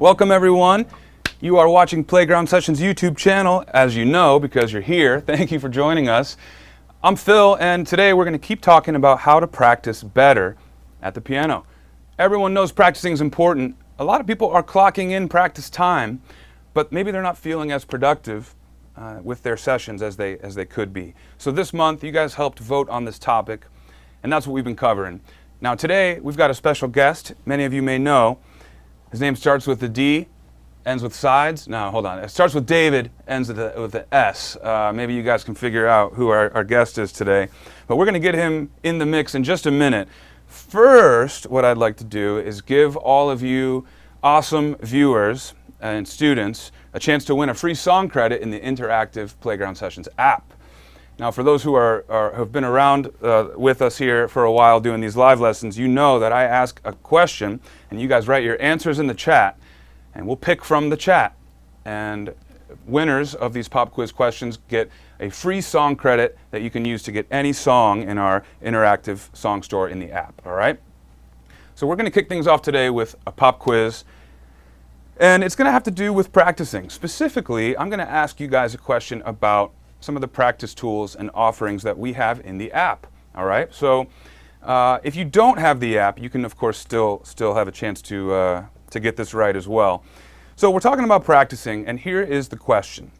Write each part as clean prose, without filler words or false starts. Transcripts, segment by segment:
Welcome everyone. You are watching Playground Sessions YouTube channel, as you know, because you're here. Thank you for joining us. I'm Phil, and today we're going to keep talking about how to practice better at the piano. Everyone knows practicing is important. A lot of people are clocking in practice time, but maybe they're not feeling as productive with their sessions as they could be. So this month, you guys helped vote on this topic, and that's what we've been covering. Now today, we've got a special guest. Many of you may know. His name starts with the D, ends with sides. No, hold on. It starts with David, ends with the S. Maybe you guys can figure out who our guest is today. But we're going to get him in the mix in just a minute. First, what I'd like to do is give all of you awesome viewers and students a chance to win a free song credit in the interactive Playground Sessions app. Now, for those who have been around with us here for a while doing these live lessons, you know that I ask a question, and you guys write your answers in the chat, and we'll pick from the chat. And winners of these pop quiz questions get a free song credit that you can use to get any song in our interactive song store in the app, all right? So we're going to kick things off today with a pop quiz, and it's going to have to do with practicing. Specifically, I'm going to ask you guys a question about some of the practice tools and offerings that we have in the app, all right? So if you don't have the app, you can, of course, still have a chance to get this right as well. So we're talking about practicing, and here is the question.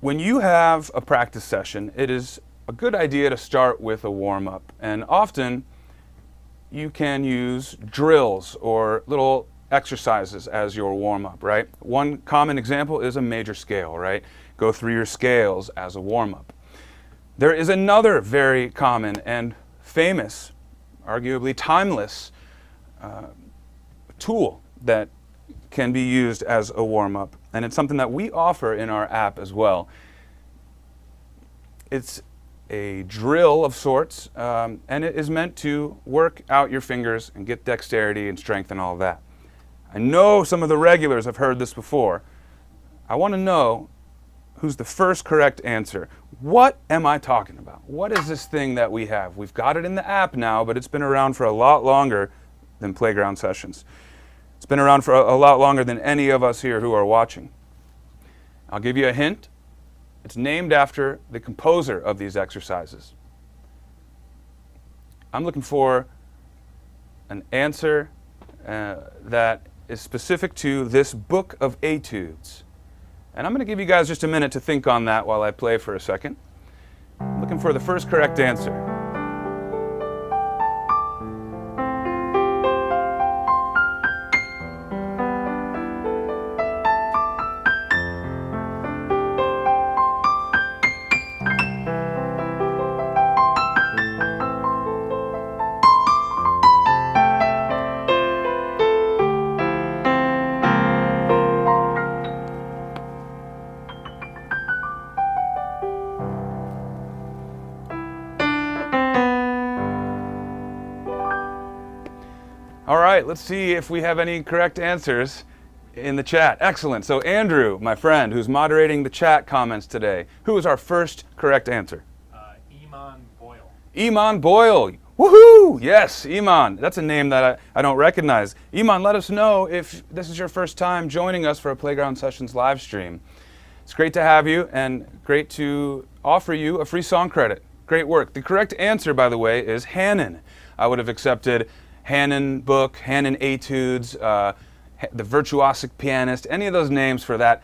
When you have a practice session, it is a good idea to start with a warm-up, and often you can use drills or little exercises as your warm-up, right? One common example is a major scale, right? Go through your scales as a warm-up. There is another very common and famous, arguably timeless, tool that can be used as a warm-up, and it's something that we offer in our app as well. It's a drill of sorts, and it is meant to work out your fingers and get dexterity and strength and all of that. I know some of the regulars have heard this before. I want to know who's the first correct answer. What am I talking about? What is this thing that we have? We've got it in the app now, but it's been around for a lot longer than Playground Sessions. It's been around for a lot longer than any of us here who are watching. I'll give you a hint. It's named after the composer of these exercises. I'm looking for an answer that is specific to this book of etudes. And I'm going to give you guys just a minute to think on that while I play for a second. I'm looking for the first correct answer. All right, let's see if we have any correct answers in the chat. Excellent. So Andrew, my friend, who's moderating the chat comments today, who is our first correct answer? Iman Boyle. Iman Boyle. Woohoo! Yes, Iman. That's a name that I don't recognize. Iman, let us know if this is your first time joining us for a Playground Sessions live stream. It's great to have you and great to offer you a free song credit. Great work. The correct answer, by the way, is Hannon. I would have accepted Hannon book, Hannon etudes, the virtuosic pianist, any of those names for that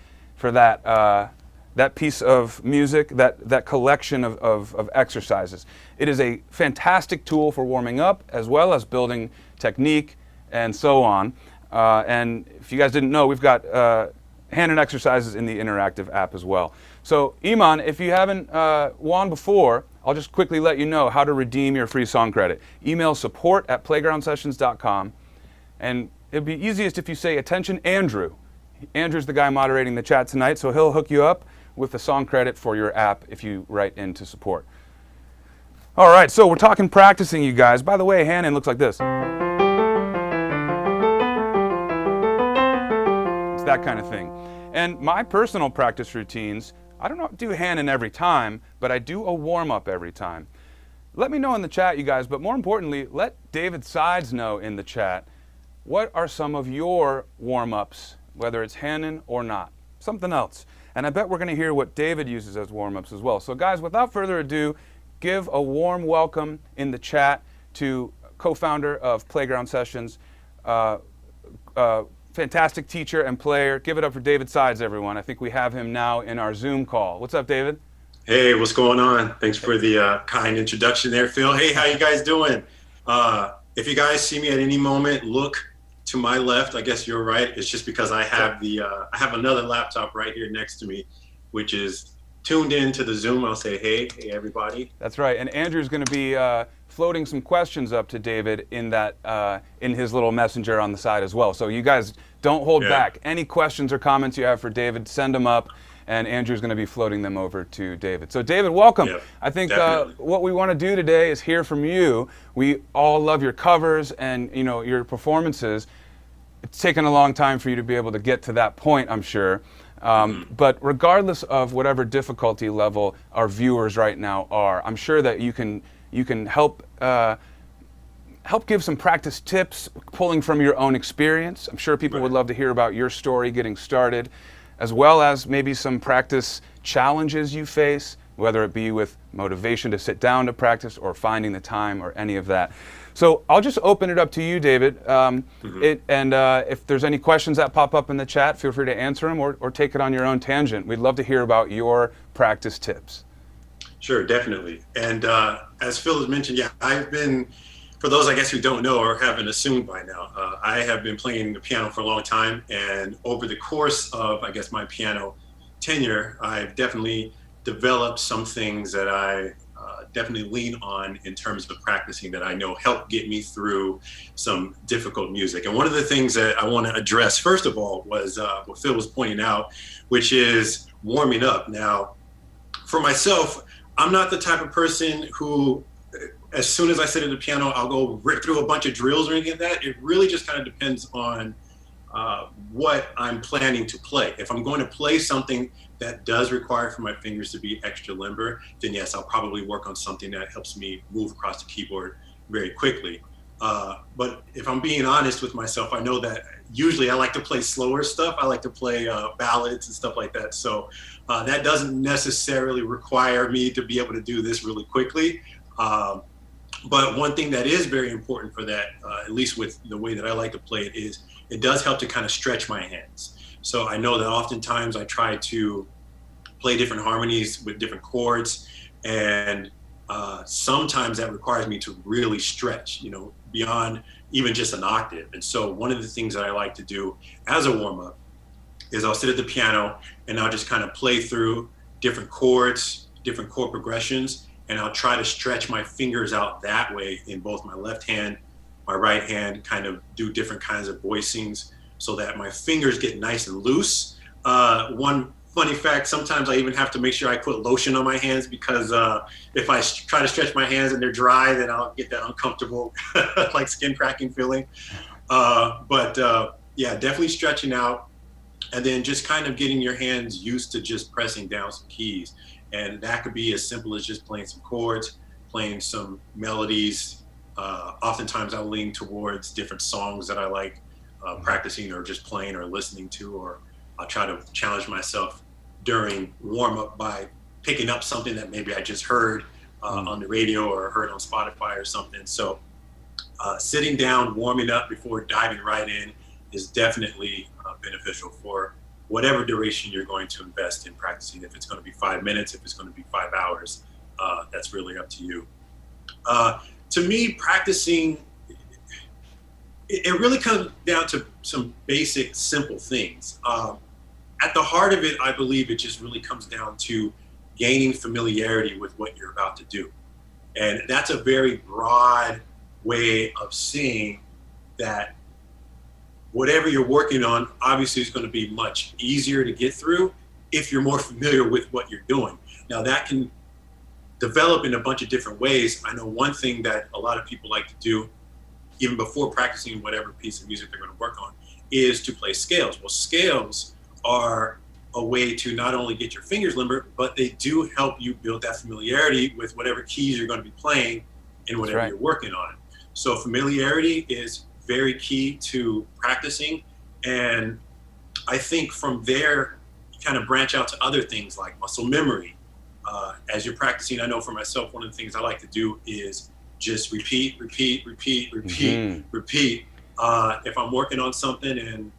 piece of music, that collection of exercises. It is a fantastic tool for warming up as well as building technique and so on. And if you guys didn't know, we've got Hannon exercises in the interactive app as well. So Iman, if you haven't won before, I'll just quickly let you know how to redeem your free song credit. Email support@playgroundsessions.com, and it'd be easiest if you say, "Attention, Andrew." Andrew's the guy moderating the chat tonight, so he'll hook you up with the song credit for your app if you write into support. All right, so we're talking practicing, you guys. By the way, Hannon looks like this. It's that kind of thing. And my personal practice routines, I don't do Hannon every time, but I do a warm-up every time. Let me know in the chat, you guys, but more importantly, let David Sides know in the chat what are some of your warm-ups, whether it's Hannon or not, something else. And I bet we're going to hear what David uses as warm-ups as well. So guys, without further ado, give a warm welcome in the chat to co-founder of Playground Sessions, fantastic teacher and player. Give it up for David Sides, everyone. I think we have him now in our Zoom call. What's up, David? Hey, what's going on? Thanks for the kind introduction there, Phil. Hey, how you guys doing? If you guys see me at any moment, look to my left. I guess you're right. It's just because I have I have another laptop right here next to me, which is tuned into the Zoom. I'll say, hey, everybody. That's right. And Andrew's going to be floating some questions up to David in that in his little messenger on the side as well. So you guys don't hold back. Any questions or comments you have for David, send them up, and Andrew's going to be floating them over to David. So David, welcome. Yep, I think what we want to do today is hear from you. We all love your covers and your performances. It's taken a long time for you to be able to get to that point, I'm sure. But regardless of whatever difficulty level our viewers right now are, I'm sure that you can help give some practice tips, pulling from your own experience. I'm sure people would love to hear about your story getting started, as well as maybe some practice challenges you face, whether it be with motivation to sit down to practice or finding the time or any of that. So I'll just open it up to you, David. If there's any questions that pop up in the chat, feel free to answer them or take it on your own tangent. We'd love to hear about your practice tips. Sure, definitely. And as Phil has mentioned, I've been, for those I guess who don't know or haven't assumed by now, I have been playing the piano for a long time. And over the course of, I guess, my piano tenure, I've definitely developed some things that I definitely lean on in terms of practicing that I know help get me through some difficult music. And one of the things that I want to address, first of all, was what Phil was pointing out, which is warming up. Now, for myself, I'm not the type of person who, as soon as I sit at the piano, I'll go rip through a bunch of drills or anything like that. It really just kind of depends on what I'm planning to play. If I'm going to play something that does require for my fingers to be extra limber, then yes, I'll probably work on something that helps me move across the keyboard very quickly. But if I'm being honest with myself, I know that usually I like to play slower stuff. I like to play ballads and stuff like that. So that doesn't necessarily require me to be able to do this really quickly. But one thing that is very important for that, at least with the way that I like to play it, is it does help to kind of stretch my hands. So I know that oftentimes I try to play different harmonies with different chords, and sometimes that requires me to really stretch, beyond even just an octave. And so one of the things that I like to do as a warm-up is I'll sit at the piano and I'll just kind of play through different chords, different chord progressions, and I'll try to stretch my fingers out that way in both my left hand, my right hand, kind of do different kinds of voicings so that my fingers get nice and loose. One funny fact, sometimes I even have to make sure I put lotion on my hands because if I try to stretch my hands and they're dry, then I'll get that uncomfortable like skin cracking feeling. Yeah, definitely stretching out, and then just kind of getting your hands used to just pressing down some keys. And that could be as simple as just playing some chords, playing some melodies. Oftentimes I'll lean towards different songs that I like practicing or just playing or listening to, or I'll try to challenge myself during warm-up by picking up something that maybe I just heard on the radio or heard on Spotify or something. So sitting down, warming up before diving right in is definitely beneficial for whatever duration you're going to invest in practicing. If it's going to be 5 minutes, if it's going to be 5 hours, that's really up to you. To me, practicing, it really comes down to some basic, simple things. At the heart of it, I believe it just really comes down to gaining familiarity with what you're about to do. And that's a very broad way of seeing that whatever you're working on, obviously is going to be much easier to get through if you're more familiar with what you're doing. Now that can develop in a bunch of different ways. I know one thing that a lot of people like to do, even before practicing whatever piece of music they're going to work on, is to play scales. Well, scales are a way to not only get your fingers limber, but they do help you build that familiarity with whatever keys you're going to be playing and whatever you're working on. So familiarity is very key to practicing. And I think from there, you kind of branch out to other things like muscle memory. As you're practicing, I know for myself, one of the things I like to do is just repeat. If I'm working on something and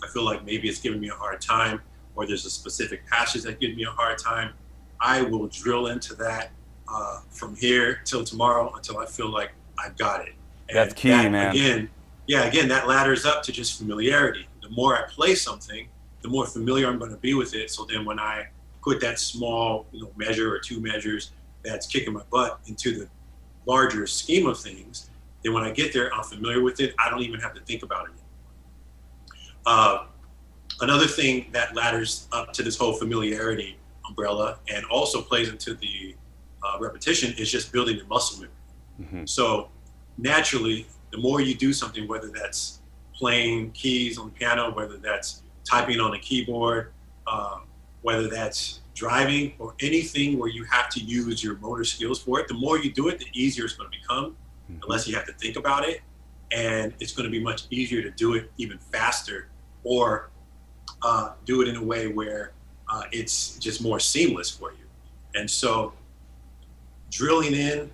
I feel like maybe it's giving me a hard time, or there's a specific passage that gives me a hard time, I will drill into that from here till tomorrow until I feel like I've got it. And that's key, man. Again, that ladders up to just familiarity. The more I play something, the more familiar I'm going to be with it. So then when I put that small, measure or two measures that's kicking my butt into the larger scheme of things, then when I get there, I'm familiar with it. I don't even have to think about it anymore. Another thing that ladders up to this whole familiarity umbrella and also plays into the repetition is just building your muscle memory. Mm-hmm. So naturally, the more you do something, whether that's playing keys on the piano, whether that's typing on a keyboard, whether that's driving or anything where you have to use your motor skills for it, the more you do it, the easier it's going to become, unless you have to think about it. And it's going to be much easier to do it even faster, or do it in a way where it's just more seamless for you. And so drilling in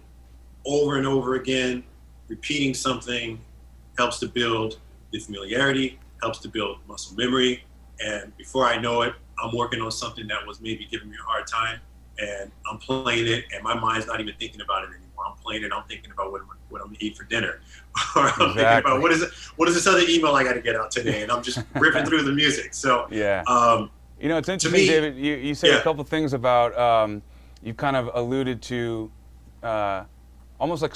over and over again, repeating something helps to build the familiarity, helps to build muscle memory. And before I know it, I'm working on something that was maybe giving me a hard time, and I'm playing it, and my mind's not even thinking about it anymore. I'm playing it, I'm thinking about what I'm going to eat for dinner. Or I'm thinking about what is this other email I got to get out today, and I'm just ripping through the music. So yeah. It's interesting, David, you say a couple things about, you kind of alluded to almost like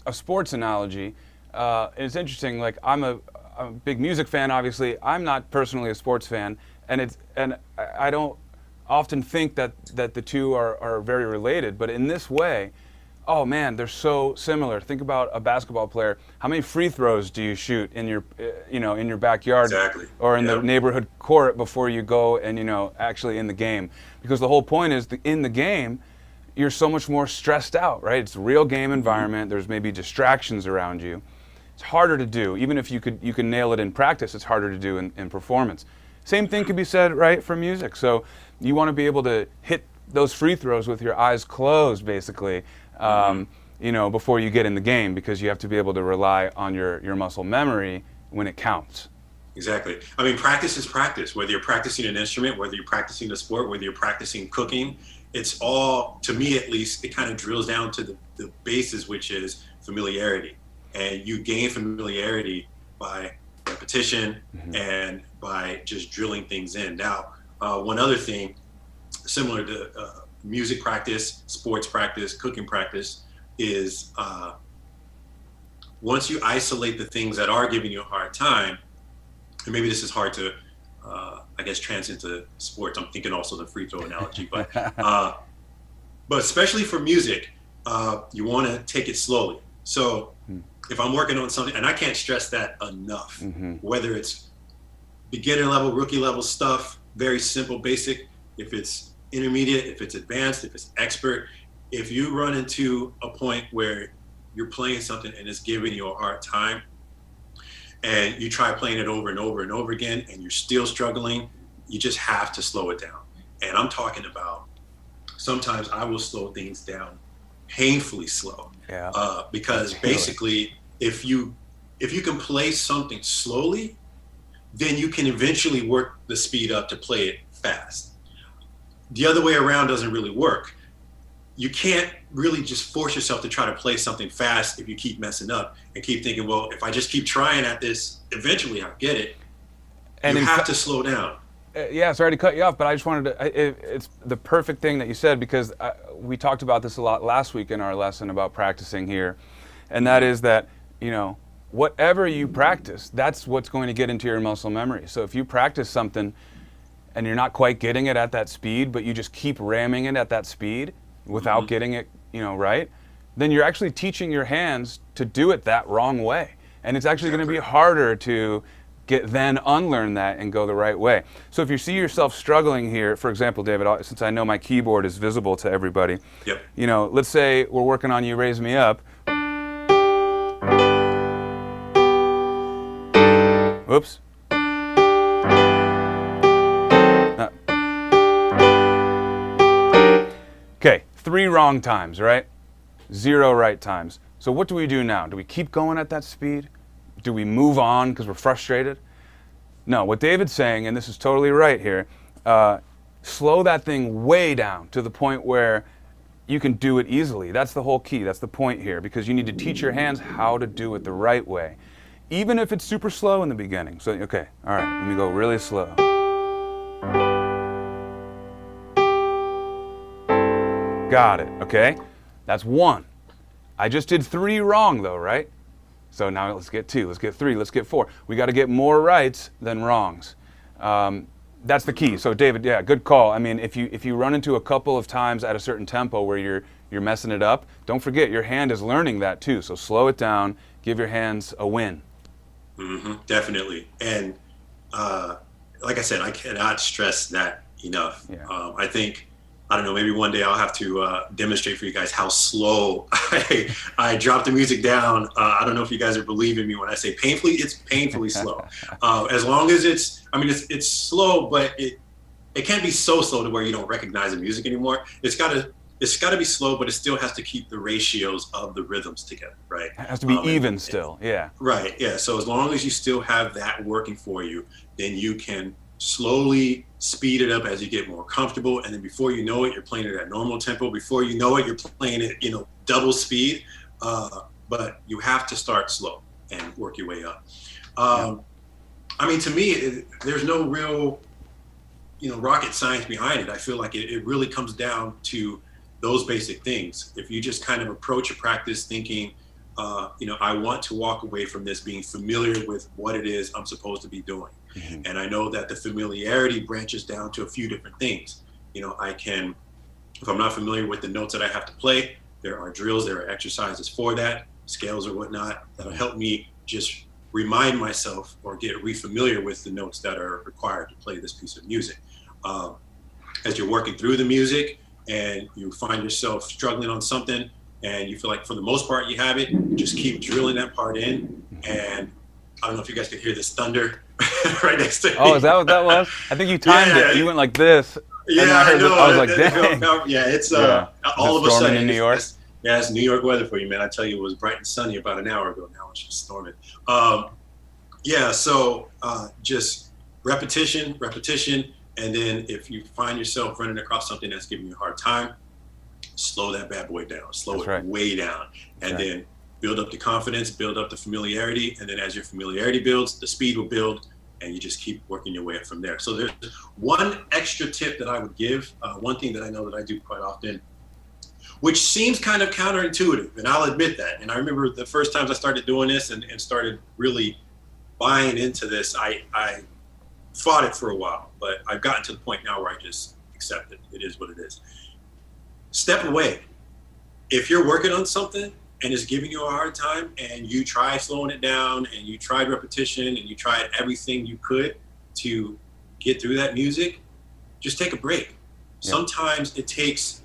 a sports analogy. It's interesting, like I'm a big music fan, obviously. I'm not personally a sports fan, and I don't often think that the two are very related, but in this way, oh man, they're so similar. Think about a basketball player. How many free throws do you shoot in your in your backyard, exactly, or in the neighborhood court before you go and actually in the game? Because the whole point is in the game, you're so much more stressed out, right? It's a real game environment. There's maybe distractions around you. It's harder to do. Even if you can nail it in practice, it's harder to do in performance. Same thing could be said, right, for music. So you want to be able to hit those free throws with your eyes closed, basically, before you get in the game, because you have to be able to rely on your muscle memory when it counts. Exactly. I mean, practice is practice. Whether you're practicing an instrument, whether you're practicing a sport, whether you're practicing cooking, it's all, to me at least, it kind of drills down to the basis, which is familiarity. And you gain familiarity by repetition and by just drilling things in. Now, one other thing, similar to music practice, sports practice, cooking practice, is once you isolate the things that are giving you a hard time, and maybe this is hard to, translate to sports. I'm thinking also the free throw analogy, but especially for music, you want to take it slowly. So if I'm working on something, and I can't stress that enough, whether it's beginner level, rookie level stuff, very simple, basic, if it's intermediate, if it's advanced, if it's expert, if you run into a point where you're playing something and it's giving you a hard time, and you try playing it over and over and over again, and you're still struggling, you just have to slow it down. And I'm talking about, sometimes I will slow things down painfully slow. Because basically, if you can play something slowly, then you can eventually work the speed up to play it fast. The other way around doesn't really work. You can't really just force yourself to try to play something fast if you keep messing up and keep thinking, well, if I just keep trying at this, eventually I'll get it. And you have to slow down. Sorry to cut you off, but I just wanted to, it's the perfect thing that you said, because we talked about this a lot last week in our lesson about practicing here. And that is that, whatever you practice, that's what's going to get into your muscle memory. So if you practice something and you're not quite getting it at that speed, but you just keep ramming it at that speed without getting it, right, then you're actually teaching your hands to do it that wrong way. And it's actually going to be harder to then unlearn that and go the right way. So if you see yourself struggling here, for example, David, since I know my keyboard is visible to everybody, let's say we're working on You Raise Me Up. Whoops. Okay, 3 wrong times, right? 0 right times. So what do we do now? Do we keep going at that speed? Do we move on because we're frustrated? No, what David's saying, and this is totally right here, slow that thing way down to the point where you can do it easily. That's the whole key. That's the point here, because you need to teach your hands how to do it the right way, even if it's super slow in the beginning. So, okay, all right, let me go really slow. Got it, okay? That's 1. I just did 3 wrong though, right? So now let's get 2, let's get 3, let's get 4. We got to get more rights than wrongs. That's the key. So David, yeah, good call. I mean, if you run into a couple of times at a certain tempo where you're messing it up, don't forget your hand is learning that too. So slow it down, give your hands a win. Definitely. And like I said, I cannot stress that enough. Yeah. I think, I don't know, maybe one day I'll have to demonstrate for you guys how slow I drop the music down. I don't know if you guys are believing me when I say painfully, it's painfully slow. As long as it's slow, but it can't be so slow to where you don't recognize the music anymore. It's gotta be slow, but it still has to keep the ratios of the rhythms together, right? It has to be even still, yeah. Right, yeah. So as long as you still have that working for you, then you can slowly speed it up as you get more comfortable, and then before you know it, you're playing it at normal tempo. Before you know it, you're playing it, double speed. But you have to start slow and work your way up. I mean, to me, there's no real, rocket science behind it. I feel like it really comes down to those basic things. If you just kind of approach a practice thinking, I want to walk away from this being familiar with what it is I'm supposed to be doing. And I know that the familiarity branches down to a few different things. I can, if I'm not familiar with the notes that I have to play, there are drills, there are exercises for that, scales or whatnot, that'll help me just remind myself or get re-familiar with the notes that are required to play this piece of music. As you're working through the music and you find yourself struggling on something and you feel like for the most part you have it, just keep drilling that part in. And I don't know if you guys can hear this thunder right next to me. Oh, is that what that was? I think you timed it. You went like this. Yeah, I know. I was like, dang. Yeah, it's all of a sudden in New York. It's New York weather for you, man. I tell you, it was bright and sunny about an hour ago. Now it's just storming. So just repetition, and then if you find yourself running across something that's giving you a hard time, slow that bad boy down. Slow it way down, and then build up the confidence, build up the familiarity, and then as your familiarity builds, the speed will build, and you just keep working your way up from there. So there's one extra tip that I would give, one thing that I know that I do quite often, which seems kind of counterintuitive, and I'll admit that. And I remember the first times I started doing this and started really buying into this, I fought it for a while, but I've gotten to the point now where I just accept it. It is what it is. Step away. If you're working on something and it's giving you a hard time and you try slowing it down and you tried repetition and you tried everything you could to get through that music, just take a break. Yeah. Sometimes it takes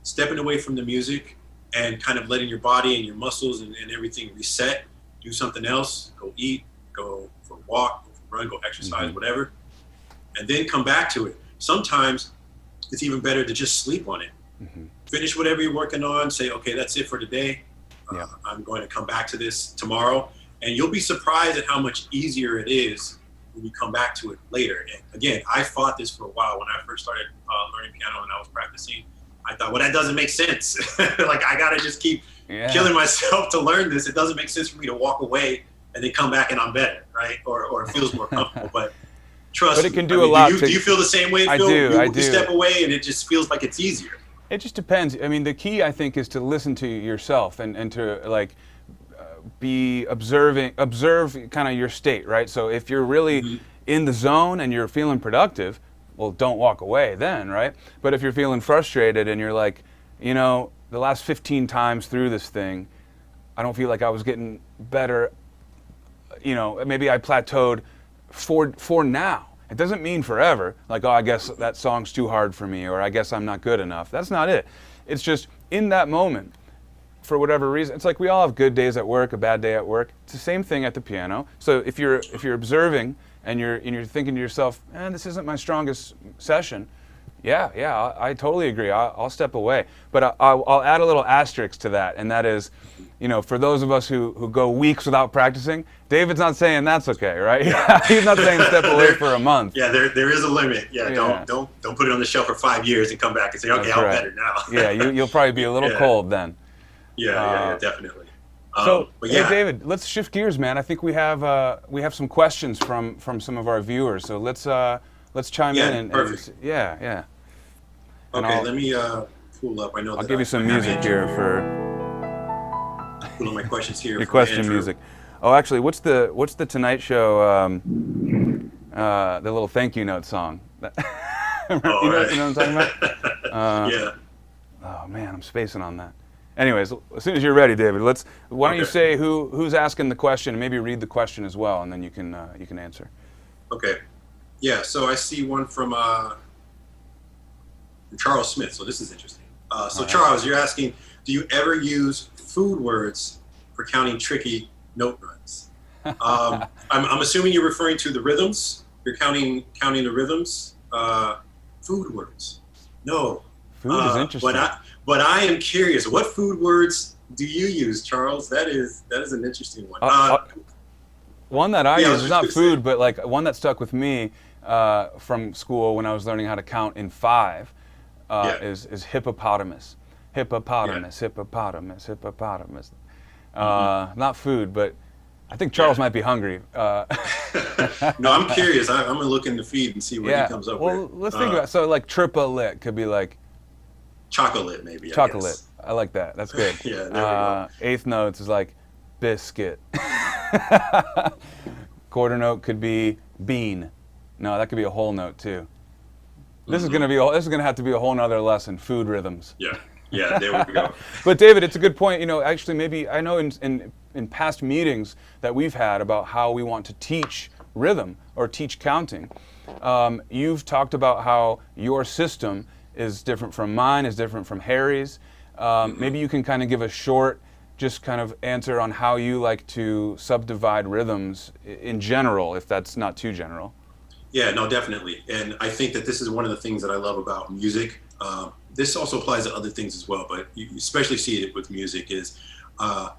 stepping away from the music and kind of letting your body and your muscles and everything reset, do something else, go eat, go for a walk, go for a run, go exercise, whatever, and then come back to it. Sometimes it's even better to just sleep on it. Finish whatever you're working on, say, okay, that's it for today. I'm going to come back to this tomorrow. And you'll be surprised at how much easier it is when you come back to it later. And again, I fought this for a while. When I first started learning piano and I was practicing, I thought, well, that doesn't make sense. Like, I got to just keep killing myself to learn this. It doesn't make sense for me to walk away and then come back and I'm better, right? Or it feels more comfortable. But trust me. But it can do a lot. Do you feel the same way, Phil? I do. You step away and it just feels like it's easier. It just depends. I mean, the key, I think, is to listen to yourself and to be observe kind of your state, right? So if you're really in the zone and you're feeling productive, well, don't walk away then, right? But if you're feeling frustrated and you're like, the last 15 times through this thing, I don't feel like I was getting better, maybe I plateaued for now. It doesn't mean forever, like, oh, I guess that song's too hard for me, or I guess I'm not good enough. That's not it. It's just in that moment, for whatever reason, it's like we all have good days at work, a bad day at work. It's the same thing at the piano. So if you're observing and you're thinking to yourself, this isn't my strongest session. Yeah, I totally agree. I'll step away. But I'll add a little asterisk to that, and that is, for those of us who go weeks without practicing, David's not saying that's okay, right? He's not saying step away for a month. Yeah, there is a limit. Yeah, don't put it on the shelf for 5 years and come back and say, okay, that's I'm right. better now. Yeah, you'll probably be a little cold then. Yeah, definitely. Hey, David, let's shift gears, man. I think we have some questions from some of our viewers. So let's chime in perfect. Yeah. Okay, let me pull up. I'll give you some music here for pull up my questions here. Your question music. Oh, actually, what's the Tonight Show the little thank you note song? You know what I'm talking about? Yeah. Oh man, I'm spacing on that. Anyways, as soon as you're ready, David, why don't you say who's asking the question, and maybe read the question as well, and then you can answer. Okay. Yeah. So I see one from Charles Smith. So this is interesting. Charles, you're asking, do you ever use food words for counting tricky note runs? I'm assuming you're referring to the rhythms. You're counting the rhythms. Food words. No. Food is interesting. But I am curious. What food words do you use, Charles? That is an interesting one. One that I use is not food, but like one that stuck with me from school when I was learning how to count in 5 is hippopotamus. Hippopotamus. Not food, but I think Charles might be hungry. No, I'm curious. I'm gonna look in the feed and see what he comes up with. Well, let's think about it. So like triplet could be like chocolate, maybe. Chocolate. I like that. That's good. Yeah, there we go. Eighth notes is like biscuit. Quarter note could be bean. No, that could be a whole note too. This is gonna have to be a whole nother lesson. Food rhythms. Yeah, there we go. But David, it's a good point. Actually, maybe I know in past meetings that we've had about how we want to teach rhythm or teach counting, you've talked about how your system is different from mine, is different from Harry's. Maybe you can kind of give a short, just kind of answer on how you like to subdivide rhythms in general, if that's not too general. Yeah, no, definitely. And I think that this is one of the things that I love about music. This also applies to other things as well, but you especially see it with music is, I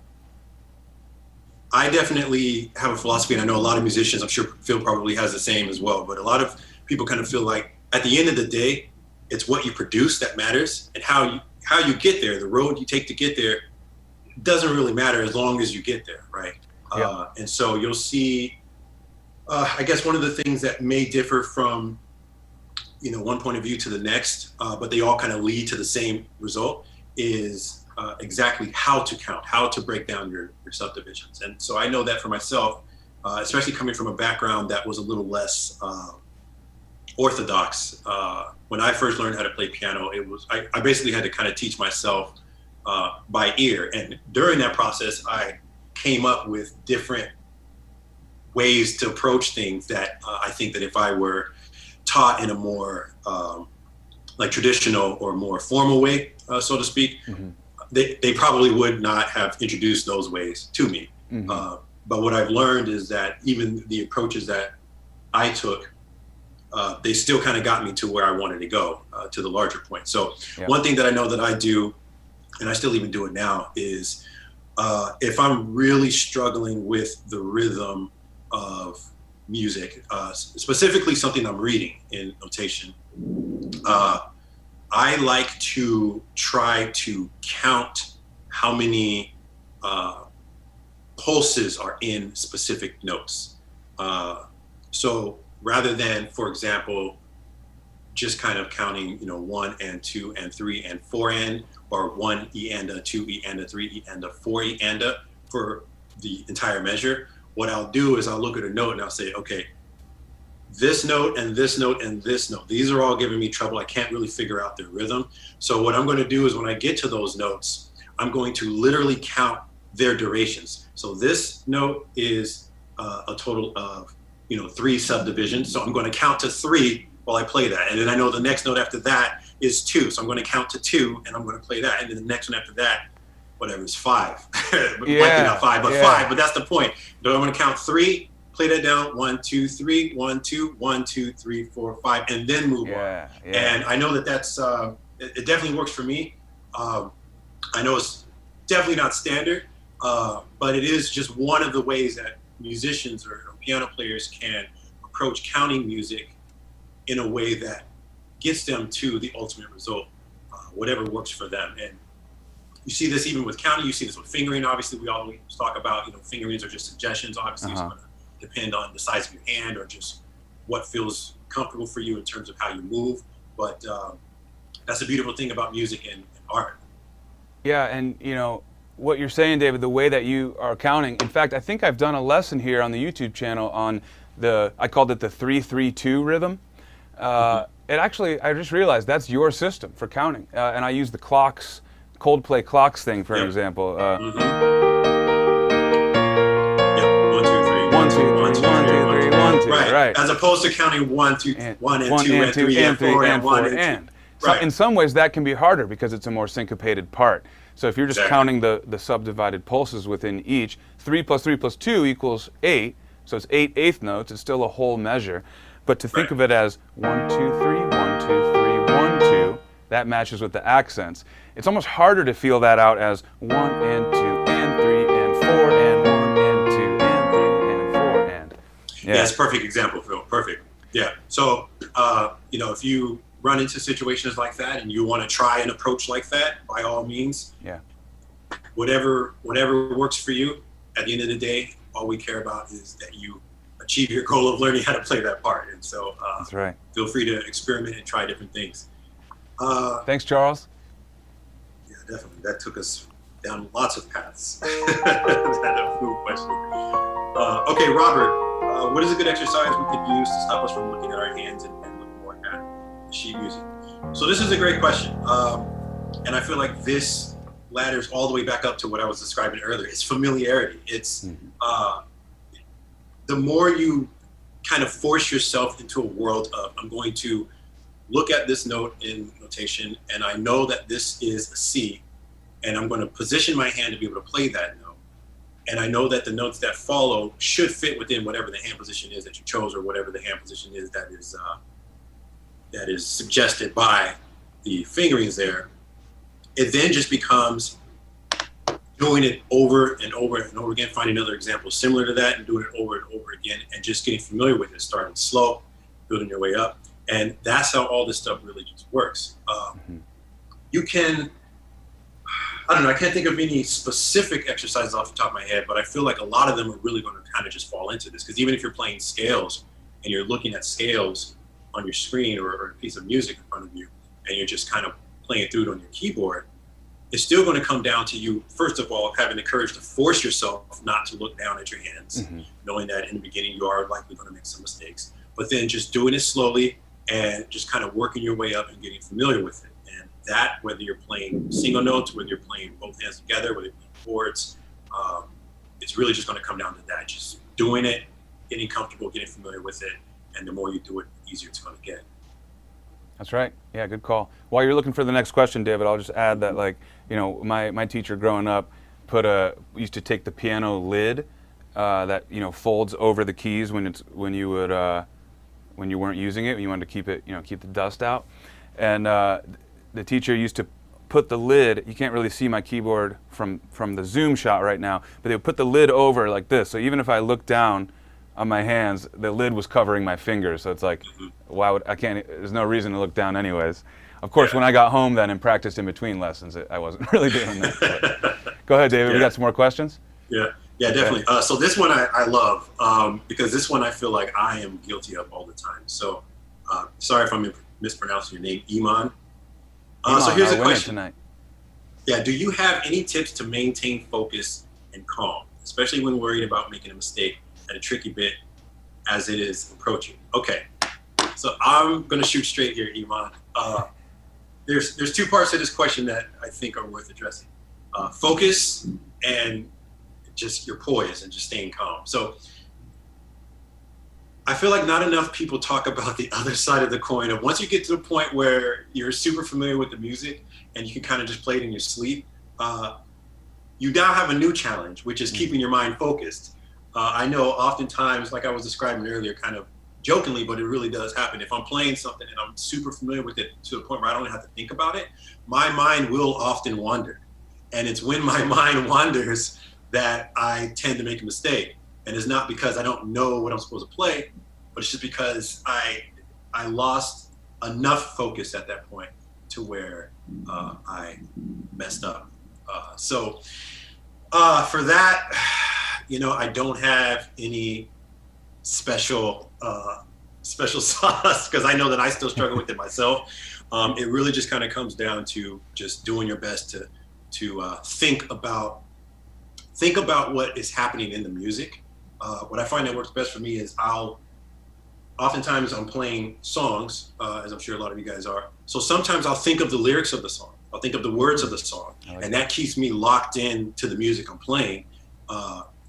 definitely have a philosophy, and I know a lot of musicians, I'm sure Phil probably has the same as well, but a lot of people kind of feel like at the end of the day, it's what you produce that matters, and how you get there, the road you take to get there, doesn't really matter as long as you get there, right? Yeah. And so you'll see, I guess one of the things that may differ from one point of view to the next, but they all kind of lead to the same result, is exactly how to count, how to break down your subdivisions. And so I know that for myself, especially coming from a background that was a little less orthodox. When I first learned how to play piano, I basically had to kind of teach myself by ear. And during that process, I came up with different ways to approach things that I think that if I were taught in a more like traditional or more formal way, so to speak, they probably would not have introduced those ways to me. But what I've learned is that even the approaches that I took, they still kind of got me to where I wanted to go, to the larger point. So one thing that I know that I do, and I still even do it now, is if I'm really struggling with the rhythm of music, specifically something I'm reading in notation, I like to try to count how many pulses are in specific notes. So rather than, for example, just kind of counting, 1 and 2 and 3 and 4 and, or 1 E and a, 2 E and a, 3 E and a, 4 E and a for the entire measure, what I'll do is I'll look at a note and I'll say, okay, this note and this note and this note, these are all giving me trouble. I can't really figure out their rhythm. So what I'm going to do is when I get to those notes, I'm going to literally count their durations. So this note is a total of 3 subdivisions. So I'm going to count to 3 while I play that. And then I know the next note after that is 2. So I'm going to count to 2 and I'm going to play that. And then the next one after that, whatever it's 5. Yeah, Not 5, but yeah. 5. But that's the point. So I'm going to count 3. Play that down. 1, 2, 3. 1, 2. 1, 2, 3, 4, 5, and then move on. Yeah. And I know that that's it definitely works for me. I know it's definitely not standard, but it is just one of the ways that musicians or piano players can approach counting music in a way that gets them to the ultimate result, whatever works for them. And you see this even with counting. You see this with fingering. Obviously, we always talk about, fingerings are just suggestions. Obviously, it's going to depend on the size of your hand or just what feels comfortable for you in terms of how you move. But that's a beautiful thing about music and art. Yeah, and what you're saying, David, the way that you are counting. In fact, I think I've done a lesson here on the YouTube channel on I called it the 3-3-2 rhythm. It actually, I just realized that's your system for counting, and I use the clocks, Coldplay clocks thing for an example. 1, 2, 3. 1, 2, 3, 1, 2, 3, 1, 2. Right. As opposed to counting 1, 2, 1 and 2 and 3 and 4 and 1 and 2. So in some ways that can be harder because it's a more syncopated part. So if you're just counting the subdivided pulses within each, 3 plus 3 plus 2 equals 8. So it's 8 eighth notes. It's still a whole measure. But to think of it as 1, 2, 3, 1, 2, 3, 1, 2, that matches with the accents. It's almost harder to feel that out as 1 and 2 and 3 and 4 and 1 and 2 and 3 and 4 and. Yeah, it's a perfect example, Phil. Perfect. Yeah. So, if you run into situations like that and you want to try an approach like that, by all means, whatever works for you. At the end of the day, all we care about is that you achieve your goal of learning how to play that part. And so that's right. Feel free to experiment and try different things. Thanks, Charles. Yeah, definitely. That took us down lots of paths. That's a food question. Okay, Robert, what is a good exercise we could use to stop us from looking at our hands and look more at the sheet music? So this is a great question. And I feel like this ladders all the way back up to what I was describing earlier. It's familiarity. It's the more you kind of force yourself into a world of, I'm going to look at this note in notation, and I know that this is a C, and I'm going to position my hand to be able to play that note. And I know that the notes that follow should fit within whatever the hand position is that you chose, or whatever the hand position is that is suggested by the fingerings there. It then just becomes doing it over and over and over again, finding another example similar to that and doing it over and over again, and just getting familiar with it, starting slow, building your way up. And that's how all this stuff really just works. You can, I don't know, I can't think of any specific exercises off the top of my head, but I feel like a lot of them are really going to kind of just fall into this. Because even if you're playing scales and you're looking at scales on your screen or a piece of music in front of you, and you're just kind of playing through it on your keyboard, it's still going to come down to you, first of all, having the courage to force yourself not to look down at your hands, knowing that in the beginning you are likely going to make some mistakes, but then just doing it slowly and just kind of working your way up and getting familiar with it. And that, whether you're playing single notes, whether you're playing both hands together, whether it be chords, it's really just going to come down to that. Just doing it, getting comfortable, getting familiar with it, and the more you do it, the easier it's going to get. That's right. Yeah, good call. While you're looking for the next question, David, I'll just add that, my teacher growing up used to take the piano lid that folds over the keys when you weren't using it, when you wanted to keep the dust out, and the teacher used to put the lid. You can't really see my keyboard from the zoom shot right now, but they would put the lid over like this. So even if I look down on my hands, the lid was covering my fingers. So it's like, there's no reason to look down anyways. Of course, when I got home then and practiced in between lessons, I wasn't really doing that. Go ahead, David. We got some more questions? Yeah, definitely. So this one I love because this one I feel like I am guilty of all the time. So sorry if I'm mispronouncing your name, Iman. So here's a question. Tonight. Yeah, do you have any tips to maintain focus and calm, especially when worried about making a mistake at a tricky bit as it is approaching? Okay, so I'm gonna shoot straight here, Iman. There's two parts to this question that I think are worth addressing. Focus and just your poise and just staying calm. So I feel like not enough people talk about the other side of the coin of once you get to the point where you're super familiar with the music and you can kind of just play it in your sleep, you now have a new challenge, which is keeping your mind focused. I know oftentimes, like I was describing earlier, kind of jokingly, but it really does happen. If I'm playing something and I'm super familiar with it to the point where I don't have to think about it, my mind will often wander. And it's when my mind wanders that I tend to make a mistake. And it's not because I don't know what I'm supposed to play, but it's just because I lost enough focus at that point to where I messed up. So for that, I don't have any special sauce, because I know that I still struggle with it myself. It really just kind of comes down to just doing your best to think about what is happening in the music. What I find that works best for me is oftentimes I'm playing songs, as I'm sure a lot of you guys are. So sometimes I'll think of the lyrics of the song. I'll think of the words of the song, and that keeps me locked in to the music I'm playing,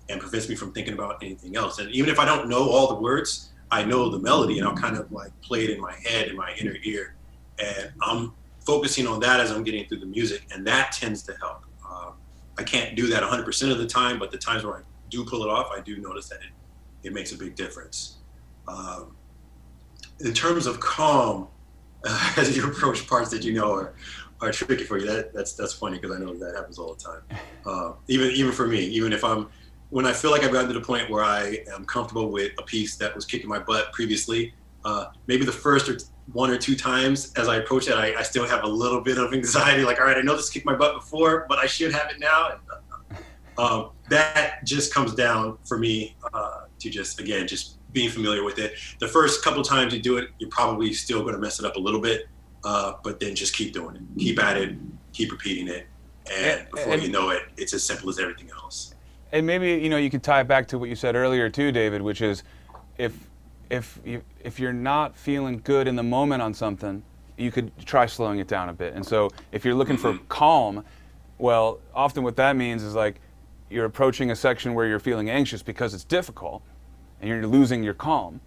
and prevents me from thinking about anything else. And even if I don't know all the words, I know the melody, and I'll kind of like play it in my head, in my inner ear, and I'm focusing on that as I'm getting through the music, and that tends to help. I can't do that 100% of the time, but the times where I do pull it off, I do notice that it makes a big difference. In terms of calm, as you approach parts that are tricky for you, that's funny, because I know that happens all the time. Even for me, even if when I feel like I've gotten to the point where I am comfortable with a piece that was kicking my butt previously, maybe the first one or two times as I approach it, I still have a little bit of anxiety, like, all right, I know this kicked my butt before, but I should have it now. That just comes down for me to just being familiar with it. The first couple times you do it, you're probably still going to mess it up a little bit, but then just keep doing it. Keep at it, keep repeating it, and before you know it, it's as simple as everything else. And maybe, you could tie it back to what you said earlier too, David, which is if you're not feeling good in the moment on something, you could try slowing it down a bit. And so if you're looking for calm, well, often what that means is like you're approaching a section where you're feeling anxious because it's difficult and you're losing your calm.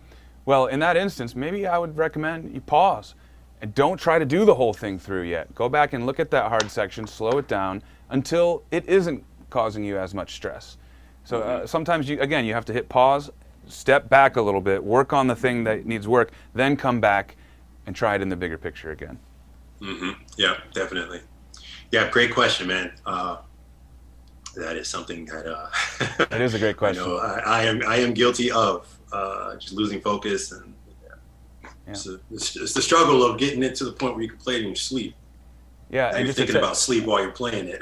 Well, in that instance, maybe I would recommend you pause and don't try to do the whole thing through yet. Go back and look at that hard section, slow it down until it isn't causing you as much stress. So sometimes you have to hit pause, step back a little bit, work on the thing that needs work, then come back and try it in the bigger picture again. Yeah, definitely. Yeah, great question, man. That is something that It is a great question. I am guilty of just losing focus, and it's the struggle of getting it to the point where you can play it in your sleep. Yeah, and you're thinking about sleep while you're playing it.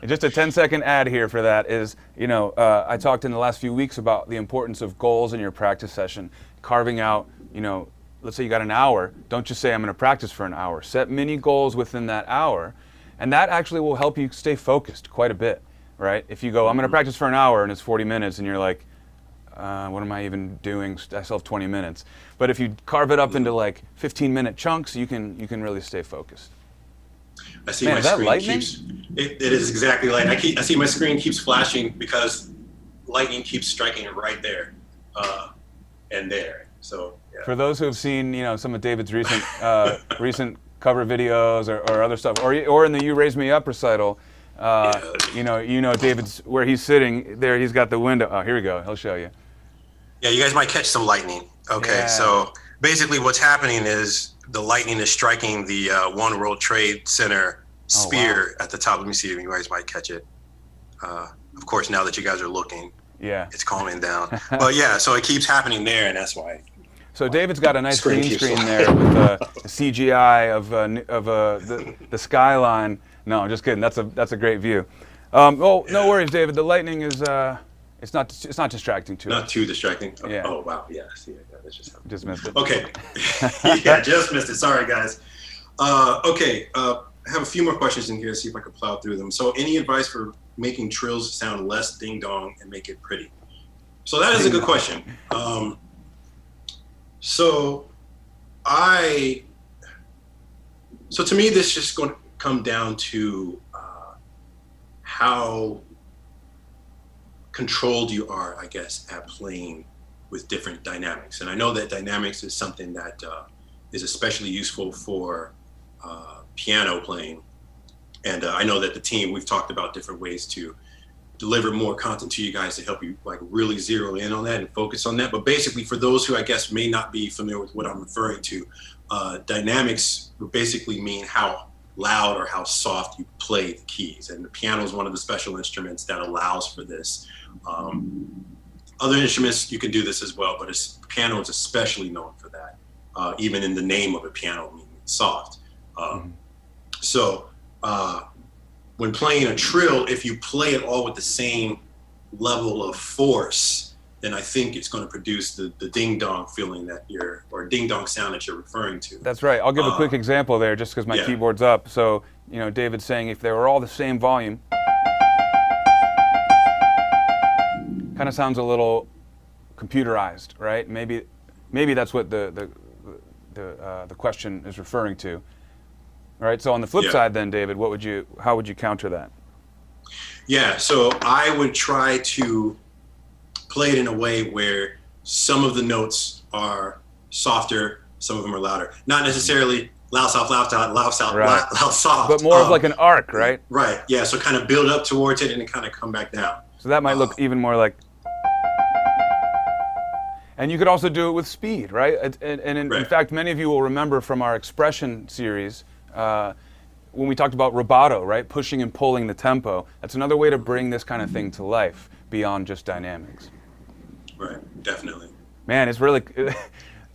Just a 10-second ad here for that is, I talked in the last few weeks about the importance of goals in your practice session, carving out, let's say you got an hour, don't just say I'm going to practice for an hour. Set mini goals within that hour, and that actually will help you stay focused quite a bit, right? If you go, I'm going to practice for an hour and it's 40 minutes and you're like, what am I even doing? I still have 20 minutes. But if you carve it up into like 15-minute chunks, you can really stay focused. I see my screen keeps. It is exactly light. I see my screen keeps flashing because lightning keeps striking right there, and there. So yeah. For those who have seen, some of David's recent cover videos or other stuff, or in the "You Raise Me Up" recital, David's where he's sitting there. He's got the window. Oh, here we go. He'll show you. Yeah, you guys might catch some lightning. Okay, yeah. So basically, what's happening is the lightning is striking the One World Trade Center spear at the top. Let me see if you guys might catch it. Of course, now that you guys are looking, it's calming down. But yeah, so it keeps happening there, and that's why. So David's got a nice green screen there with a CGI of the skyline. No, I'm just kidding. That's a great view. No worries, David. The lightning is it's not distracting too much. Not too distracting. Oh, yeah. Oh wow. Yeah. See, that just missed it. Okay. Yeah, just missed it. Sorry, guys. Okay. I have a few more questions in here. See if I can plow through them. So, any advice for making trills sound less ding dong and make it pretty? So that is a good question. So to me, this is just going to come down to how controlled you are, I guess, at playing with different dynamics. And I know that dynamics is something that is especially useful for piano playing. And I know that the team, we've talked about different ways to deliver more content to you guys to help you like really zero in on that and focus on that. But basically, for those who I guess may not be familiar with what I'm referring to, dynamics would basically mean how loud or how soft you play the keys. And the piano is one of the special instruments that allows for this. Other instruments, you can do this as well, but piano is especially known for that, even in the name of a piano, meaning soft. So when playing a trill, if you play it all with the same level of force, then I think it's going to produce the ding-dong feeling or ding-dong sound that you're referring to. That's right. I'll give a quick example there just because my keyboard's up. So, David's saying if they were all the same volume, kind of sounds a little computerized, right? Maybe that's what the question is referring to. All right. So on the flip side, then, David, how would you counter that? Yeah. So I would try to play it in a way where some of the notes are softer, some of them are louder. Not necessarily loud, soft, loud, soft, loud, soft, right. loud, soft. But more of like an arc, right? Right. Yeah. So kind of build up towards it and then kind of come back down. So that might look even more like. And you could also do it with speed, right? And in fact, many of you will remember from our expression series when we talked about rubato, right? Pushing and pulling the tempo. That's another way to bring this kind of thing to life beyond just dynamics. Right, definitely. Man, it's really, it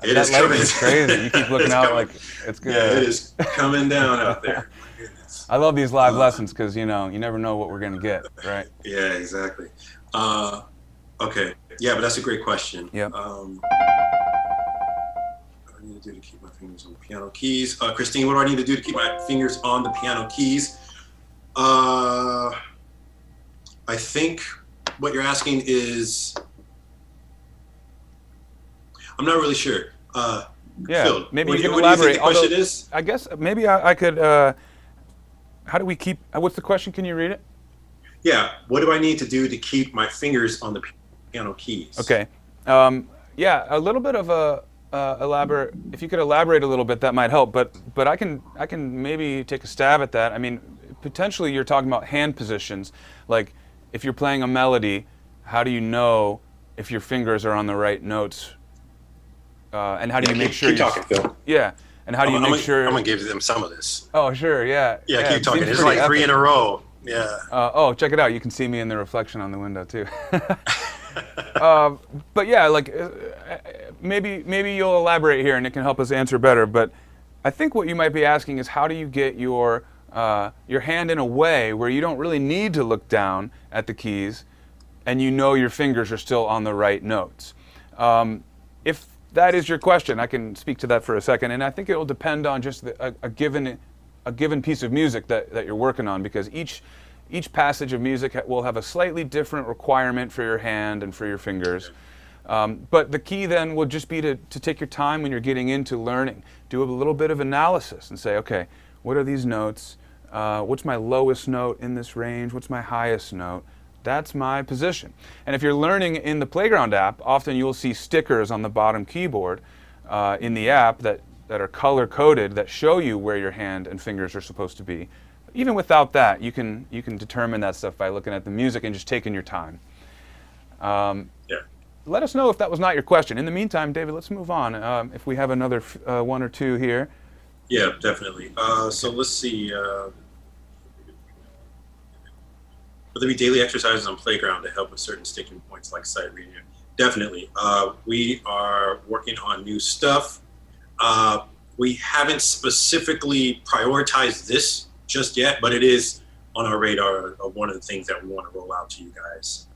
is lighting is crazy. You keep looking out like it's good. Yeah, it is coming down out there. My goodness. I love these live lessons because, you never know what we're going to get, right? Yeah, exactly. Okay. Yeah, but that's a great question. Yep. What do I need to do to keep my fingers on the piano keys? Christine, what do I need to do to keep my fingers on the piano keys? I think what you're asking is, I'm not really sure. Yeah, Phil, maybe you can what elaborate. Do you think the question is? I guess maybe I could, how do we keep, what's the question? Can you read it? Yeah, what do I need to do to keep my fingers on the piano keys? Okay. Yeah, a little bit of a elaborate. If you could elaborate a little bit, that might help. But I can maybe take a stab at that. I mean, potentially you're talking about hand positions. Like if you're playing a melody, how do you know if your fingers are on the right notes? And how do you make sure? Keep talking, Phil. Yeah. And how do you make sure? I'm gonna give them some of this. Oh, sure. Yeah. Yeah, keep talking. It's like three in a row. Yeah. Oh, check it out. You can see me in the reflection on the window too. But yeah, like maybe you'll elaborate here and it can help us answer better. But I think what you might be asking is how do you get your hand in a way where you don't really need to look down at the keys and your fingers are still on the right notes. If that is your question, I can speak to that for a second. And I think it will depend on just a given piece of music that you're working on, because each passage of music will have a slightly different requirement for your hand and for your fingers. But the key then will just be to take your time when you're getting into learning. Do a little bit of analysis and say, okay, what are these notes? What's my lowest note in this range? What's my highest note? That's my position. And if you're learning in the Playground app, often you'll see stickers on the bottom keyboard in the app that are color-coded that show you where your hand and fingers are supposed to be. Even without that, you can determine that stuff by looking at the music and just taking your time. Let us know if that was not your question. In the meantime, David, let's move on. If we have another one or two here. Yeah, definitely. So let's see. Will there be daily exercises on Playground to help with certain sticking points like sight reading? Definitely. We are working on new stuff. We haven't specifically prioritized this just yet, but it is on our radar of one of the things that we want to roll out to you guys.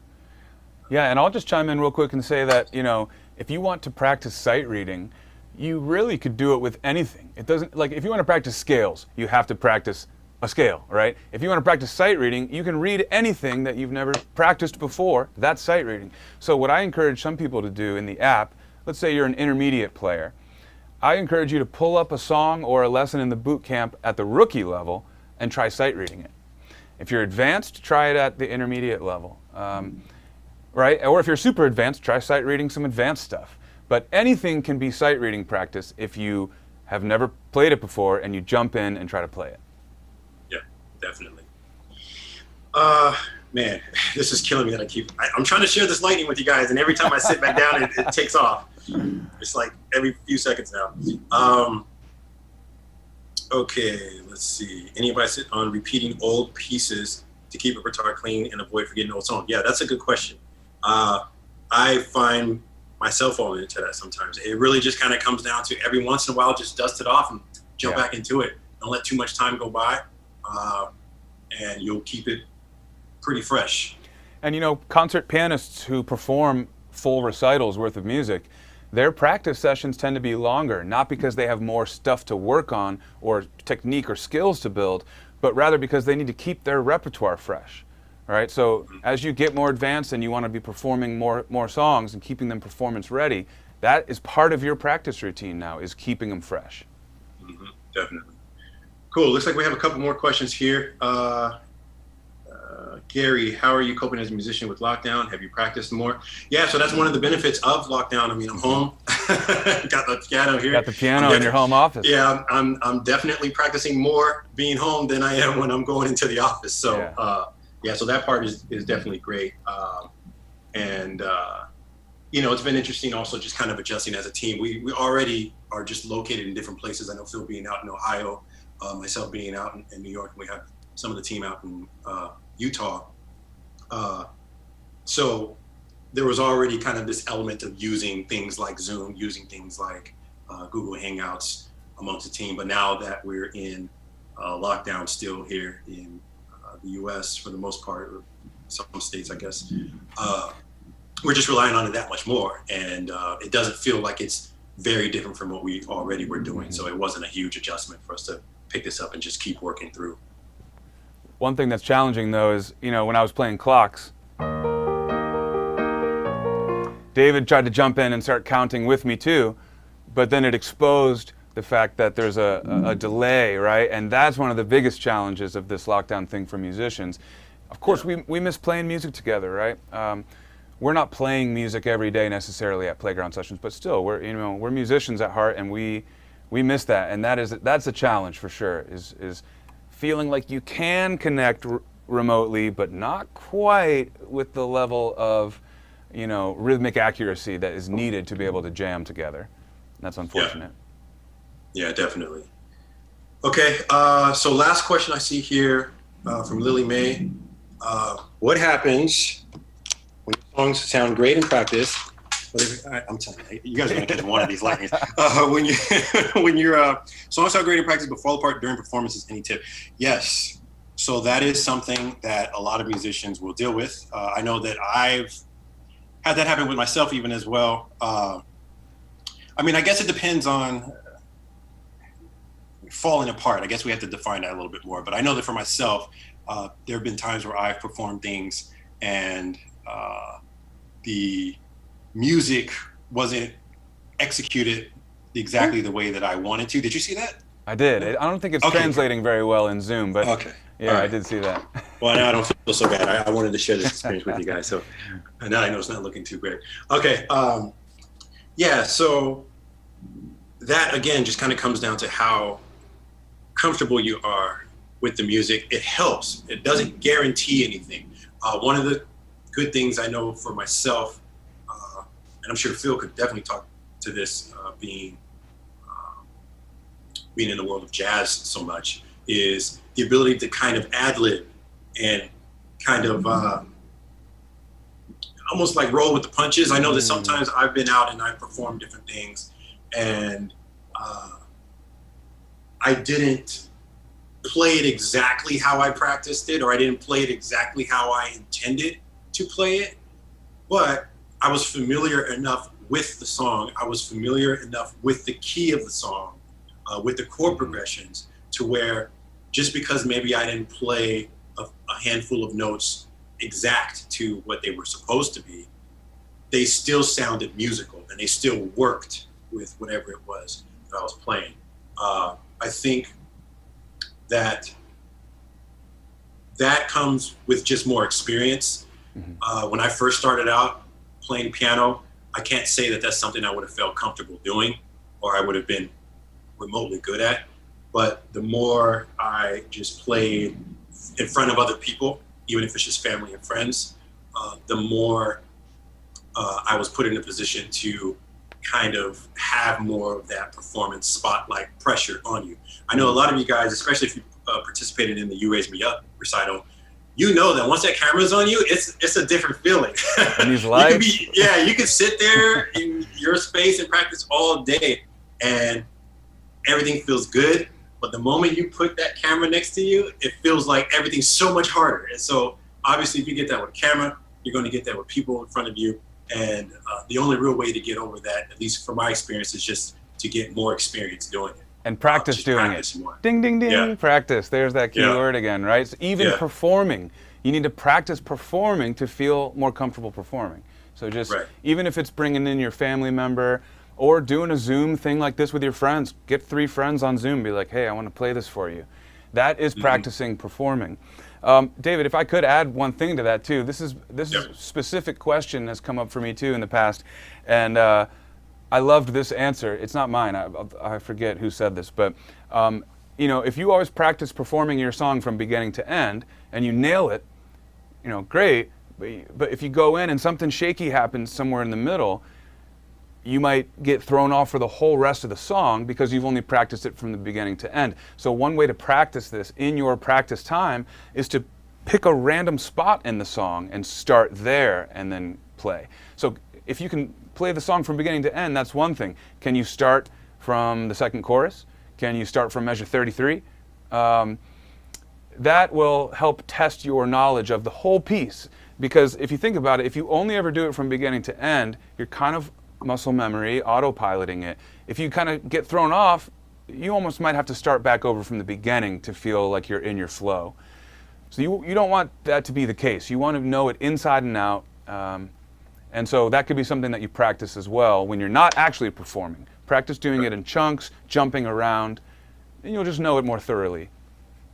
Yeah, and I'll just chime in real quick and say that, if you want to practice sight reading, you really could do it with anything. It doesn't, like, if you want to practice scales, you have to practice a scale, right? If you want to practice sight reading, you can read anything that you've never practiced before. That's sight reading. So what I encourage some people to do in the app, let's say you're an intermediate player, I encourage you to pull up a song or a lesson in the boot camp at the rookie level and try sight reading it. If you're advanced, try it at the intermediate level, right? Or if you're super advanced, try sight reading some advanced stuff. But anything can be sight reading practice if you have never played it before and you jump in and try to play it. Yeah, definitely. Man, this is killing me that I'm trying to share this lightning with you guys, and every time I sit back down, it takes off. It's like every few seconds now. Okay, let's see. Any advice on repeating old pieces to keep a repertoire clean and avoid forgetting old songs? Yeah, that's a good question. I find myself falling into that sometimes. It really just kind of comes down to every once in a while, just dust it off and jump back into it. Don't let too much time go by, and you'll keep it pretty fresh. And you know, concert pianists who perform full recitals worth of music, their practice sessions tend to be longer, not because they have more stuff to work on or technique or skills to build, but rather because they need to keep their repertoire fresh. Right? So as you get more advanced and you want to be performing more songs and keeping them performance ready, that is part of your practice routine now, is keeping them fresh. Mm-hmm, definitely. Cool. Looks like we have a couple more questions here. Gary, how are you coping as a musician with lockdown? Have you practiced more? Yeah, so that's one of the benefits of lockdown. I mean, I'm home, got the piano here. Got the piano in your home office. Yeah, I'm definitely practicing more being home than I am when I'm going into the office. So, so that part is definitely great. You know, it's been interesting also just kind of adjusting as a team. We already are just located in different places. I know Phil being out in Ohio, myself being out in New York, and we have some of the team out in Utah. So there was already kind of this element of using things like Zoom, using things like Google Hangouts amongst the team. But now that we're in lockdown still here in the US for the most part, or some states, I guess, we're just relying on it that much more. And it doesn't feel like it's very different from what we already were doing. So it wasn't a huge adjustment for us to pick this up and just keep working through. One thing that's challenging though is, you know, when I was playing clocks, David tried to jump in and start counting with me too, but then it exposed the fact that there's a delay, right? And that's one of the biggest challenges of this lockdown thing for musicians. Of course, we miss playing music together, right? We're not playing music every day necessarily at playground sessions, but still, we're musicians at heart, and we miss that, and that's a challenge for sure. Is feeling like you can connect remotely, but not quite with the level of, you know, rhythmic accuracy that is needed to be able to jam together. That's unfortunate. Yeah, definitely. Okay, so last question I see here from Lily Mae. What happens when your songs sound great in practice? I'm telling you, you guys are going to catch one of these lightnings. When your songs sound great in practice but fall apart during performances, any tip? Yes. So that is something that a lot of musicians will deal with. I know that I've had that happen with myself even as well. I mean, I guess it depends on falling apart. I guess we have to define that a little bit more. But I know that for myself, there have been times where I've performed things and the music wasn't executed exactly the way that I wanted to. Did you see that? I did. I don't think it's translating very well in Zoom, but yeah, right. I did see that. Well, now I don't feel so bad. I wanted to share this experience with you guys, so now I know it's not looking too great. Okay, yeah, so that, again, just kind of comes down to how comfortable you are with the music. It helps. It doesn't guarantee anything. One of the good things I know for myself, and I'm sure Phil could definitely talk to this, being in the world of jazz so much, is the ability to kind of ad-lib and kind of almost like roll with the punches. I know that sometimes I've been out and I've performed different things, and I didn't play it exactly how I practiced it, or I didn't play it exactly how I intended to play it, but I was familiar enough with the song. I was familiar enough with the key of the song, with the chord progressions, to where just because maybe I didn't play a handful of notes exact to what they were supposed to be, they still sounded musical and they still worked with whatever it was that I was playing. I think that comes with just more experience. When I first started out playing piano, I can't say that that's something I would have felt comfortable doing or I would have been remotely good at. But the more I just played in front of other people, even if it's just family and friends, the more I was put in a position to kind of have more of that performance spotlight pressure on you. I know a lot of you guys, especially if you participated in the You Raise Me Up recital, you know that once that camera's on you, it's a different feeling. And these lights. You can sit there in your space and practice all day and everything feels good. But the moment you put that camera next to you, it feels like everything's so much harder. And so obviously if you get that with a camera, you're going to get that with people in front of you. And the only real way to get over that, at least from my experience, is just to get more experience doing it. And practice doing it. More. Ding, ding, ding, Yeah. practice. There's that key Yeah. word again, right? So even Yeah. performing, you need to practice performing to feel more comfortable performing. So just, Right. even if it's bringing in your family member or doing a Zoom thing like this with your friends, get 3 friends on Zoom, be like, hey, I want to play this for you. That is practicing performing. David, if I could add one thing to that too, this is Yep. specific question has come up for me too in the past, and I loved this answer. It's not mine. I forget who said this, but you know, if you always practice performing your song from beginning to end and you nail it, you know, great. But if you go in and something shaky happens somewhere in the middle, you might get thrown off for the whole rest of the song because you've only practiced it from the beginning to end. So one way to practice this in your practice time is to pick a random spot in the song and start there and then play. So if you can play the song from beginning to end, that's one thing. Can you start from the second chorus? Can you start from measure 33? That will help test your knowledge of the whole piece. Because if you think about it, if you only ever do it from beginning to end, you're kind of muscle memory, autopiloting it. If you kind of get thrown off, you almost might have to start back over from the beginning to feel like you're in your flow. So you don't want that to be the case. You want to know it inside and out. And so that could be something that you practice as well when you're not actually performing. Practice doing it in chunks, jumping around, and you'll just know it more thoroughly.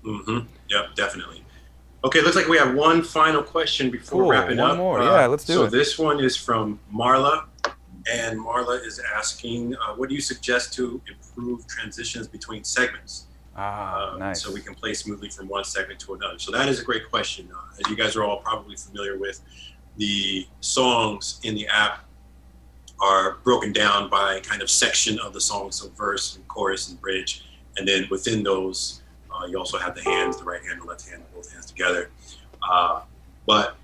Mm-hmm. Yep, definitely. Okay, looks like we have one final question before Cool, wrapping one up. more. Yeah, let's do so it. this one is from Marla, and Marla is asking, what do you suggest to improve transitions between segments? Nice. So we can play smoothly from one segment to another. So that is a great question. As you guys are all probably familiar with, the songs in the app are broken down by kind of section of the song, so verse and chorus and bridge, and then within those, you also have the hands, the right hand, the left hand, both hands together. But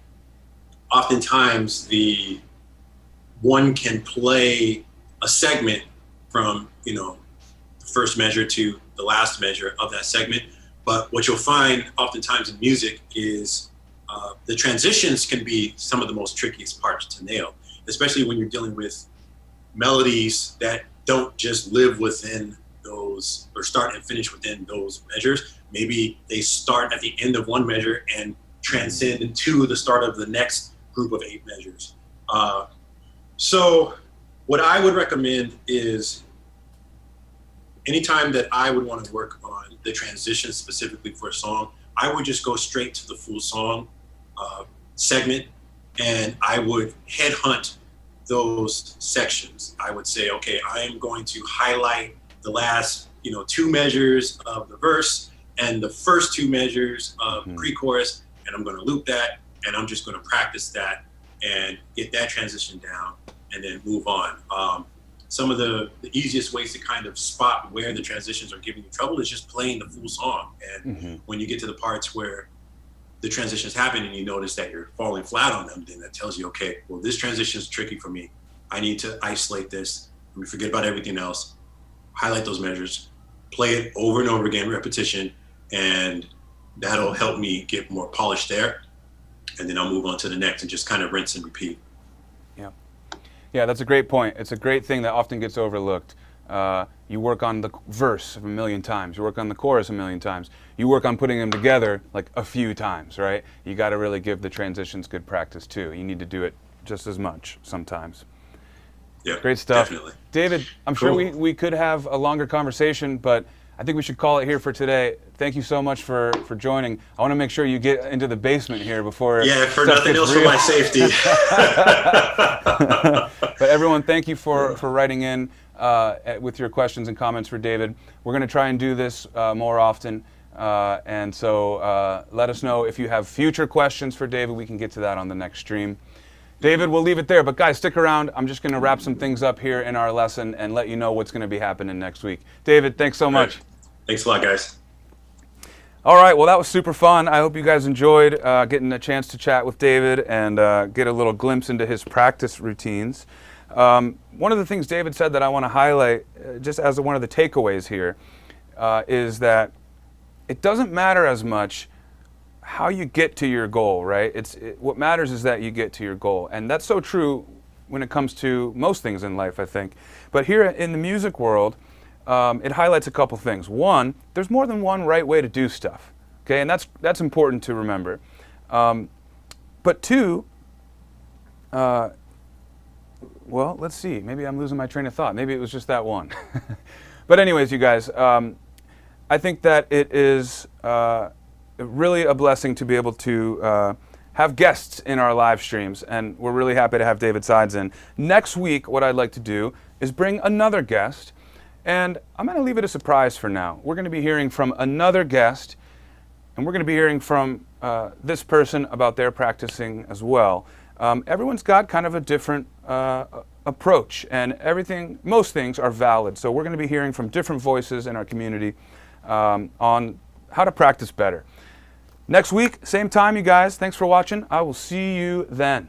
oftentimes, the one can play a segment from the first measure to the last measure of that segment. But what you'll find oftentimes in music is the transitions can be some of the most trickiest parts to nail, especially when you're dealing with melodies that don't just live within those or start and finish within those measures. Maybe they start at the end of one measure and transcend into the start of the next group of 8 measures. So what I would recommend is anytime that I would want to work on the transition specifically for a song, I would just go straight to the full song segment, and I would headhunt those sections. I would say, okay, I am going to highlight the last 2 measures of the verse and the first 2 measures of pre-chorus, and I'm going to loop that, and I'm just going to practice that and get that transition down and then move on. Some of the easiest ways to kind of spot where the transitions are giving you trouble is just playing the full song. And when you get to the parts where the transitions happen and you notice that you're falling flat on them, then that tells you, okay, well, this transition is tricky for me. I need to isolate this. Let me forget about everything else, highlight those measures, play it over and over again, repetition, and that'll help me get more polished there. And then I'll move on to the next and just kind of rinse and repeat. Yeah, that's a great point. It's a great thing that often gets overlooked. You work on the verse a million times. You work on the chorus a million times. You work on putting them together like a few times, right? You got to really give the transitions good practice too. You need to do it just as much sometimes. Yeah, great stuff. Definitely. David, I'm sure we could have a longer conversation, but I think we should call it here for today. Thank you so much for joining. I want to make sure you get into the basement here before. Yeah, for nothing else, for my safety. But everyone, thank you for writing in with your questions and comments for David. We're going to try and do this more often. And so let us know if you have future questions for David. We can get to that on the next stream. David, we'll leave it there. But guys, stick around. I'm just going to wrap some things up here in our lesson and let you know what's going to be happening next week. David, thanks so much. Thanks a lot, guys. All right, well, that was super fun. I hope you guys enjoyed getting a chance to chat with David and get a little glimpse into his practice routines. One of the things David said that I want to highlight, just as one of the takeaways here, is that it doesn't matter as much how you get to your goal, right? What matters is that you get to your goal. And that's so true when it comes to most things in life, I think. But here in the music world, it highlights a couple things. One, there's more than one right way to do stuff, okay? And that's important to remember. But two, well, let's see. Maybe I'm losing my train of thought. Maybe it was just that one. But anyways, you guys, I think that it is really a blessing to be able to have guests in our live streams, and we're really happy to have David Sides in. Next week, what I'd like to do is bring another guest, and I'm going to leave it a surprise for now. We're going to be hearing from another guest, and we're going to be hearing from this person about their practicing as well. Everyone's got kind of a different approach, and most things are valid. So we're going to be hearing from different voices in our community on how to practice better. Next week, same time, you guys. Thanks for watching. I will see you then.